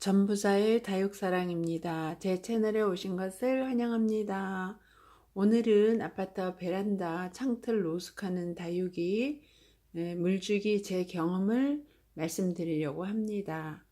전부자의 다육사랑입니다. 제 채널에 오신 것을 환영합니다. 오늘은 아파트 베란다 창틀 노숙하는 다육이 물주기 제 경험을 말씀드리려고 합니다.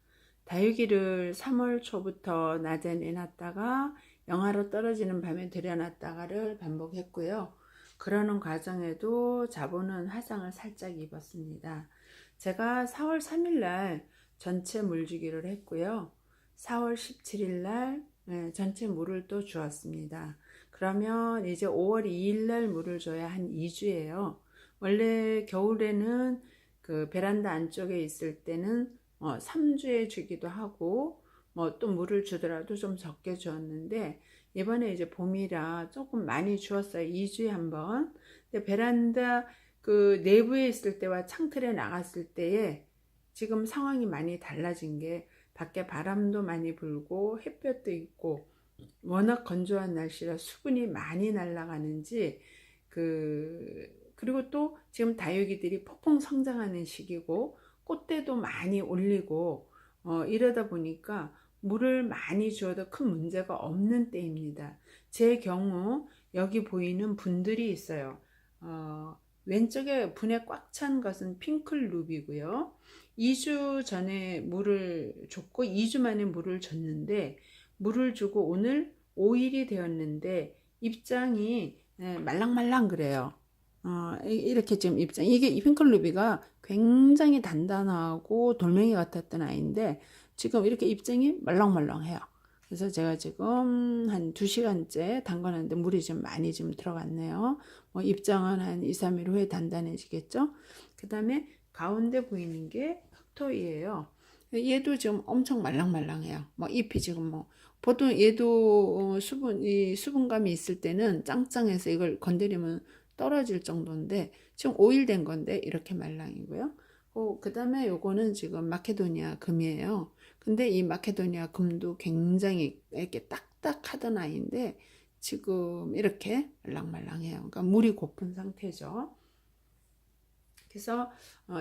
다육이를 3월 초부터 낮에 내놨다가 영하로 떨어지는 밤에 들여놨다가를 반복했고요. 그러는 과정에도 자보는 화상을 살짝 입었습니다. 제가 4월 3일 날 전체 물주기를 했고요. 4월 17일 날 전체 물을 또 주었습니다. 그러면 이제 5월 2일 날 물을 줘야 한 2주예요. 원래 겨울에는 그 베란다 안쪽에 있을 때는 3주에 주기도 하고 뭐 또 물을 주더라도 좀 적게 주었는데 이번에 이제 봄이라 조금 많이 주었어요. 2주에 한 번. 근데 베란다 그 내부에 있을 때와 창틀에 나갔을 때에 지금 상황이 많이 달라진 게 밖에 바람도 많이 불고 햇볕도 있고 워낙 건조한 날씨라 수분이 많이 날아가는지 그리고 또 지금 다육이들이 폭풍 성장하는 시기고 꽃대도 많이 올리고 이러다 보니까 물을 많이 주어도 큰 문제가 없는 때입니다. 제 경우 여기 보이는 분들이 있어요. 왼쪽에 분에 꽉 찬 것은 핑클룹이고요. 2주 전에 물을 줬고 2주 만에 물을 줬는데 물을 주고 오늘 5일이 되었는데 입장이 말랑말랑 그래요. 이렇게 지금 입장 이게 이 핑클루비가 굉장히 단단하고 돌멩이 같았던 아이인데 지금 이렇게 입장이 말랑말랑해요. 그래서 제가 지금 한 2시간째 담가놨는데 물이 좀 많이 좀 들어갔네요. 입장은 한 2, 3일 후에 단단해지겠죠. 그 다음에 가운데 보이는 게 흑토이예요. 얘도 지금 엄청 말랑말랑해요. 잎이 지금 보통 얘도 이 수분감이 있을 때는 짱짱해서 이걸 건드리면 떨어질 정도인데 지금 5일 된 건데 이렇게 말랑이고요. 그 다음에 요거는 지금 마케도니아 금이에요. 근데 이 마케도니아 금도 굉장히 이렇게 딱딱하던 아이인데 지금 이렇게 말랑말랑해요. 그러니까 물이 고픈 상태죠. 그래서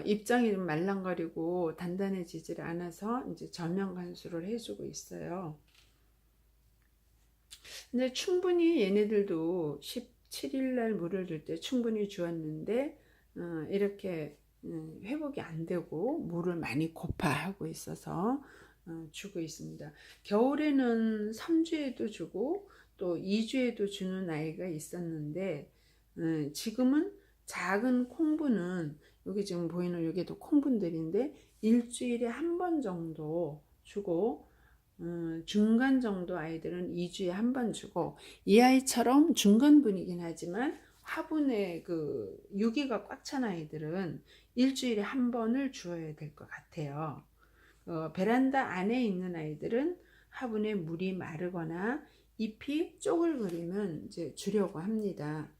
입장이 좀 말랑거리고 단단해지질 않아서 이제 전면 관수를 해주고 있어요. 근데 충분히 얘네들도 17일 날 물을 줄 때 충분히 주었는데 이렇게 회복이 안 되고 물을 많이 고파하고 있어서 주고 있습니다. 겨울에는 3주에도 주고 또 2주에도 주는 아이가 있었는데 지금은 작은 콩분은 여기 지금 보이는 여기도 콩분들인데 일주일에 한 번 정도 주고 중간 정도 아이들은 2주에 한 번 주고 이 아이처럼 중간분이긴 하지만 화분에 그 유기가 꽉 찬 아이들은 일주일에 한 번을 주어야 될 것 같아요. 베란다 안에 있는 아이들은 화분에 물이 마르거나 잎이 쪼글거리면 이제 주려고 합니다.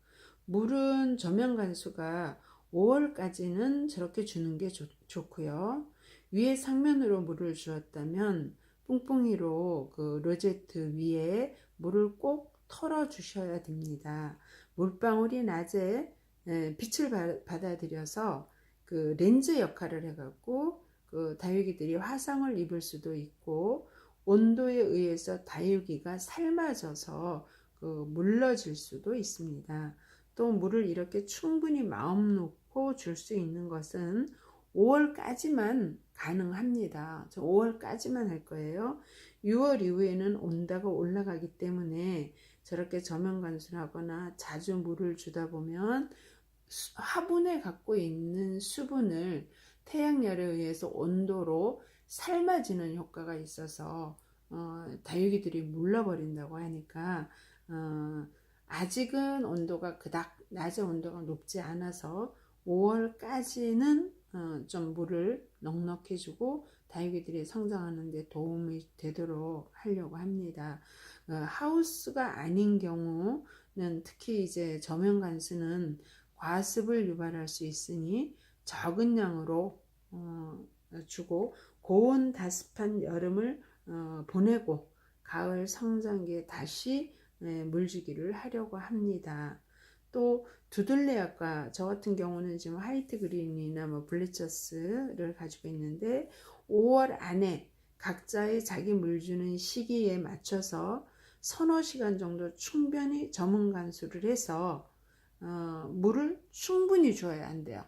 물은 저면 관수가 5월까지는 저렇게 주는 게 좋고요. 위에 상면으로 물을 주었다면 뿡뿡이로 그 로제트 위에 물을 꼭 털어 주셔야 됩니다. 물방울이 낮에 빛을 받아들여서 그 렌즈 역할을 해갖고 그 다육이들이 화상을 입을 수도 있고 온도에 의해서 다육이가 삶아져서 그 물러질 수도 있습니다. 또 물을 이렇게 충분히 마음 놓고 줄 수 있는 것은 5월까지만 가능합니다. 저 5월까지만 할 거예요. 6월 이후에는 온도가 올라가기 때문에 저렇게 저면 관수를 하거나 자주 물을 주다 보면 화분에 갖고 있는 수분을 태양열에 의해서 온도로 삶아지는 효과가 있어서 다육이들이 물러버린다고 하니까 아직은 온도가 그닥 낮의 온도가 높지 않아서 5월까지는 좀 물을 넉넉히 주고 다육이들이 성장하는 데 도움이 되도록 하려고 합니다. 하우스가 아닌 경우는 특히 이제 저면 관수는 과습을 유발할 수 있으니 적은 양으로 주고 고온 다습한 여름을 보내고 가을 성장기에 다시 물주기를 하려고 합니다. 또 두들레아까 저 같은 경우는 지금 화이트 그린이나 블리처스를 가지고 있는데 5월 안에 각자의 자기 물 주는 시기에 맞춰서 서너 시간 정도 충분히 저물 간수를 해서 물을 충분히 줘야 한대요.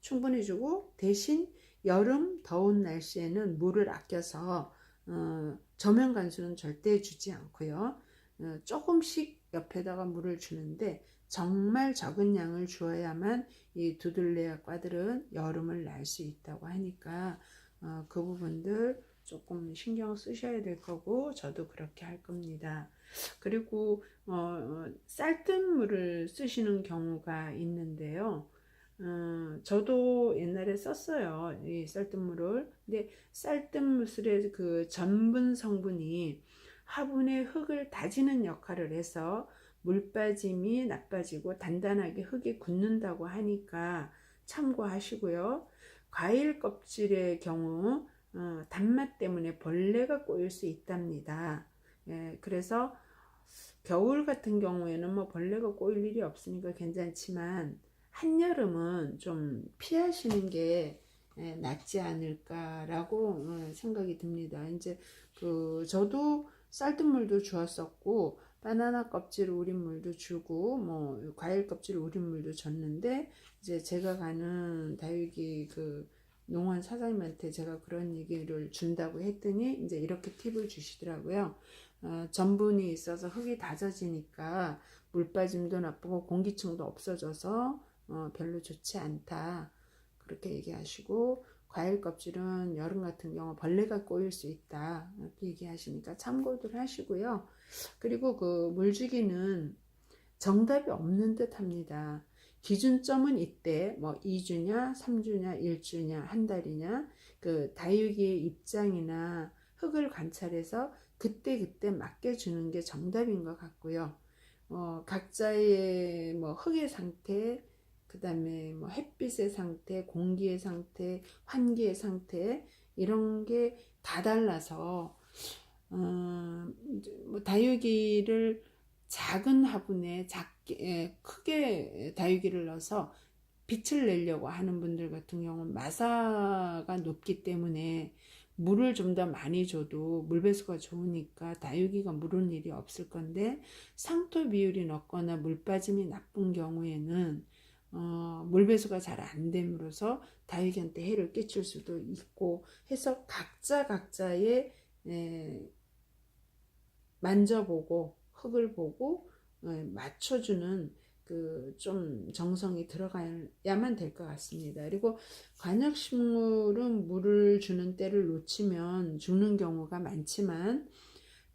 충분히 주고 대신 여름 더운 날씨에는 물을 아껴서 저면 간수는 절대 주지 않고요. 조금씩 옆에다가 물을 주는데 정말 적은 양을 주어야만 이 두들레아과들은 여름을 날 수 있다고 하니까 그 부분들 조금 신경 쓰셔야 될 거고 저도 그렇게 할 겁니다. 그리고 쌀뜨물을 쓰시는 경우가 있는데요. 저도 옛날에 썼어요. 이 쌀뜨물을. 근데 쌀뜨물의 그 전분 성분이 화분의 흙을 다지는 역할을 해서 물 빠짐이 나빠지고 단단하게 흙이 굳는다고 하니까 참고하시고요. 과일 껍질의 경우 단맛 때문에 벌레가 꼬일 수 있답니다. 예, 그래서 겨울 같은 경우에는 뭐 벌레가 꼬일 일이 없으니까 괜찮지만 한여름은 좀 피하시는 게 낫지 않을까라고 생각이 듭니다. 이제 저도 쌀뜨물도 주었었고 바나나 껍질 우린 물도 주고 뭐 과일 껍질 우린 물도 줬는데 이제 제가 가는 다육이 농원 사장님한테 제가 그런 얘기를 준다고 했더니 이제 이렇게 팁을 주시더라고요. 전분이 있어서 흙이 다져지니까 물 빠짐도 나쁘고 공기층도 없어져서 별로 좋지 않다 그렇게 얘기하시고 과일 껍질은 여름 같은 경우 벌레가 꼬일 수 있다 이렇게 얘기하시니까 참고들 하시고요. 그리고 물주기는 정답이 없는 듯 합니다. 기준점은 이때 뭐 2주냐 3주냐 1주냐 한 달이냐 다육이의 입장이나 흙을 관찰해서 그때그때 맡겨주는 게 정답인 것 같고요. 각자의 뭐 흙의 상태, 그 다음에 뭐 햇빛의 상태, 공기의 상태, 환기의 상태 이런 게 다 달라서 뭐 다육이를 작은 화분에 크게 다육이를 넣어서 빛을 내려고 하는 분들 같은 경우는 마사가 높기 때문에 물을 좀 더 많이 줘도 물배수가 좋으니까 다육이가 물을 일이 없을 건데 상토 비율이 높거나 물 빠짐이 나쁜 경우에는 물배수가 잘 안 됨으로써 다육이한테 해를 끼칠 수도 있고 해서 각자의 만져보고 흙을 보고 맞춰주는 좀 정성이 들어가야만 될 것 같습니다. 그리고 관엽식물은 물을 주는 때를 놓치면 죽는 경우가 많지만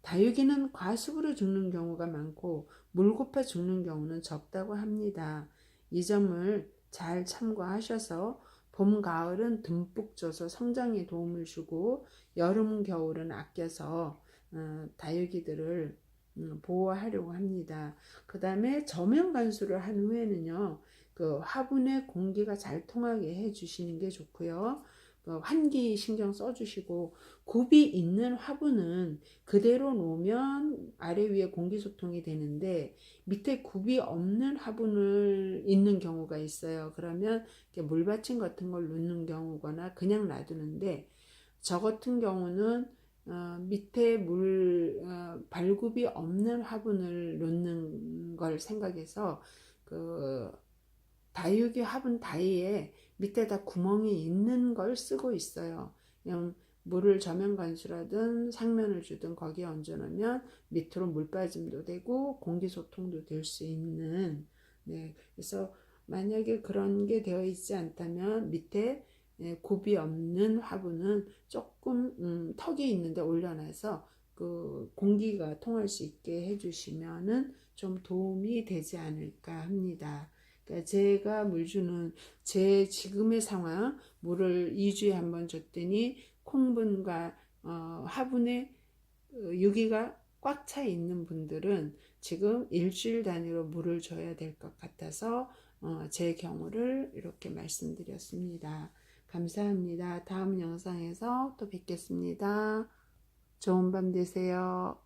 다육이는 과습으로 죽는 경우가 많고 물고파 죽는 경우는 적다고 합니다. 이 점을 잘 참고하셔서 봄, 가을은 듬뿍 줘서 성장에 도움을 주고 여름, 겨울은 아껴서 다육이들을 보호하려고 합니다. 그 다음에 저면 관수를 한 후에는요, 화분에 공기가 잘 통하게 해주시는 게 좋고요. 환기 신경 써주시고 굽이 있는 화분은 그대로 놓으면 아래 위에 공기 소통이 되는데 밑에 굽이 없는 화분을 있는 경우가 있어요. 그러면 물받침 같은 걸 놓는 경우거나 그냥 놔두는데 저 같은 경우는 밑에 발굽이 없는 화분을 놓는 걸 생각해서 다육이 화분 다이에 밑에다 구멍이 있는 걸 쓰고 있어요. 그냥 물을 저면 관수라든 상면을 주든 거기에 얹어놓으면 밑으로 물 빠짐도 되고 공기 소통도 될 수 있는 그래서 만약에 그런 게 되어 있지 않다면 밑에 굽이 없는 화분은 조금 턱이 있는데 올려놔서 공기가 통할 수 있게 해주시면은 좀 도움이 되지 않을까 합니다. 그러니까 제가 물 주는 제 지금의 상황 물을 2주에 한 번 줬더니 콩분과 화분에 유기가 꽉 차 있는 분들은 지금 일주일 단위로 물을 줘야 될 것 같아서 제 경우를 이렇게 말씀드렸습니다. 감사합니다. 다음 영상에서 또 뵙겠습니다. 좋은 밤 되세요.